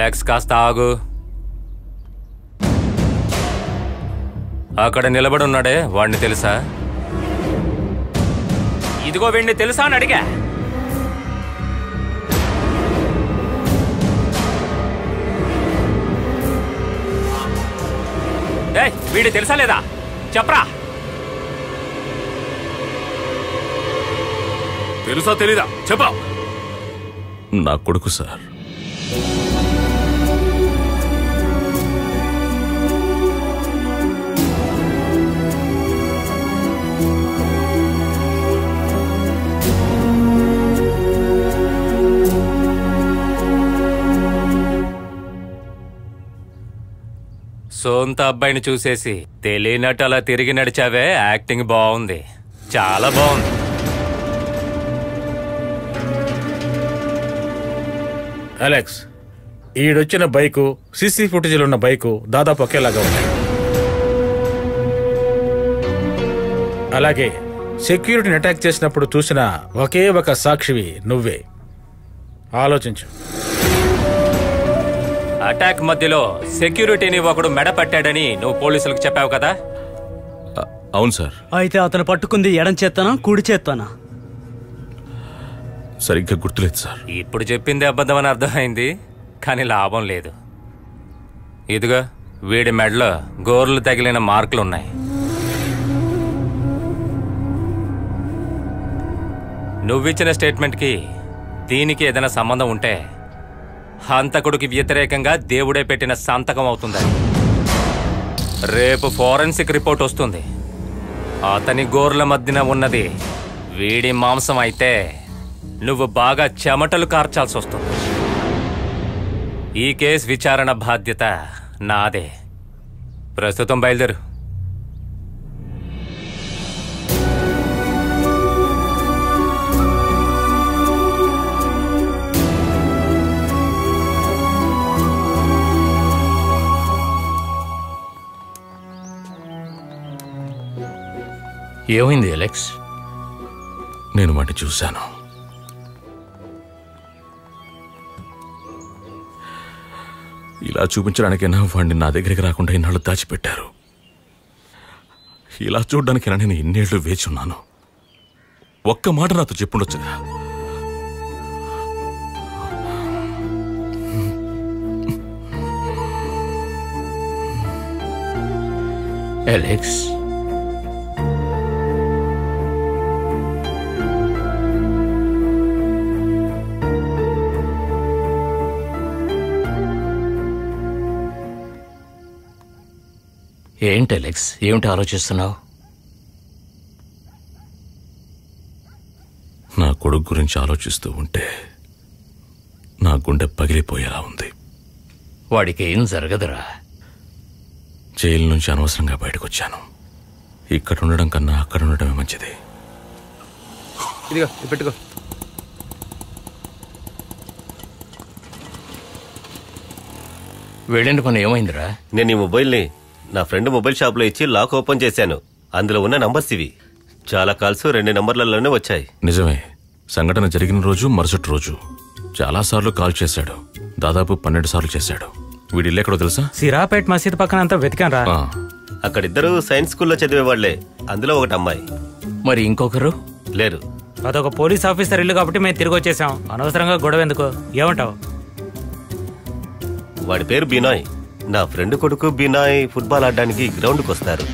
Alex కాస్త ఆగు. అక్కడ నిలబడి ఉన్నాడే వాడిని తెలుసా? ఇదిగో వీడిని తెలుసా అని అడిగా. వీడి తెలుసా లేదా చెప్పరా? తెలుసా తెలీదా చెప్పా. నా కొడుకు సార్. సొంత అబ్బాయిని చూసేసి తెలియనట్టు అలా తిరిగి నడిచావే. యాక్టింగ్ బాగుంది, చాలా బాగుంది. అలెక్స్, ఈడొచ్చిన బైకు సీసీ ఫుటేజ్లో ఉన్న బైకు దాదాపు ఒకేలాగా ఉన్నాయి. అలాగే సెక్యూరిటీని అటాక్ చేసినప్పుడు చూసిన ఒకే ఒక సాక్షివి నువ్వే. ఆలోచించు. అటాక్ మధ్యలో సెక్యూరిటీని ఒకడు మెడ పట్టాడని నువ్వు పోలీసులకు చెప్పావు కదా? అవును సార్. అయితే అతను పట్టుకుంది ఎడం చేత్తానా కుడి చేత్తానా? సరిగ్గా గుర్తులేదు సార్. ఇప్పుడు చెప్పింది అబద్ధమని అర్థమైంది, కానీ లాభం లేదు. ఇదిగా వీడి మెడలో గోర్లు తగిలిన మార్కులున్నాయి. నువ్విచ్చిన స్టేట్మెంట్కి దీనికి ఏదైనా సంబంధం ఉంటే హంతకుడికి వ్యతిరేకంగా దేవుడే పెట్టిన సంతకం అవుతుందని. రేపు ఫోరెన్సిక్ రిపోర్ట్ వస్తుంది. అతని గోర్ల మధ్యన ఉన్నది వీడి మాంసం అయితే నువ్వు బాగా చెమటలు కార్చాల్సి వస్తుంది. ఈ కేసు విచారణ బాధ్యత నాదే. ప్రస్తుతం బయలుదేరు. ఏమైంది అలెక్స్? నేను వాడిని చూశాను. ఇలా చూపించడానికైనా వాడిని నా దగ్గరికి రాకుండా ఇన్నాళ్ళు దాచిపెట్టారు. ఇలా చూడ్డానికైనా నేను ఇన్నేళ్లు వేచి ఉన్నాను. ఒక్క మాట నాతో చెప్పుండొచ్చుగా. అలెక్స్, ఏంటి అలెక్స్, ఏమిటి ఆలోచిస్తున్నావు? నా కొడుకు గురించి ఆలోచిస్తూ ఉంటే నా గుండె పగిలిపోయేలా ఉంది. వాడికి ఏం జరగదురా. జైలు నుంచి అనవసరంగా బయటకు వచ్చాను. ఇక్కడ ఉండడం కన్నా అక్కడ ఉండడమే మంచిది. ఇదిగో పెట్టుకో. వెళ్ళిన పని ఏమైందిరా? నేను ఈ మొబైల్ని నా ఫ్రెండ్ మొబైల్ షాప్లో ఇచ్చి లాక్ ఓపెన్ చేశాను. అందులో ఉన్న నంబర్స్ ఇవి. చాలా కాల్స్ 2 నంబర్లలోనే వచ్చాయి. నిజమే. సంఘటన జరిగిన రోజు మరుసటి రోజు చాలాసార్లు కాల్ చేశాడు. దాదాపు 12 సార్లు చేశాడు. వీడి ఇల్లు ఎక్కడో తెలుసా? సిరాపేట్ మసీద్ పక్కన అంతా వెతికాను రా. అక్కడిద్దరు సైన్స్ స్కూల్లో చదివేవాళ్లే. అందులో ఒకటి అమ్మాయి. మరి ఇంకొకరు లేరు. అదొక పోలీస్ ఆఫీసర్ ఇల్లు కాబట్టి మేము తిరిగి వచ్చేసాం. అనవసరంగా గొడవ ఎందుకు? ఏమంటావు? వాడి పేరు బినాయ్. నా ఫ్రెండ్ కొడుకు బినాయ్ ఫుట్బాల్ ఆడడానికి గ్రౌండ్కి వస్తారు.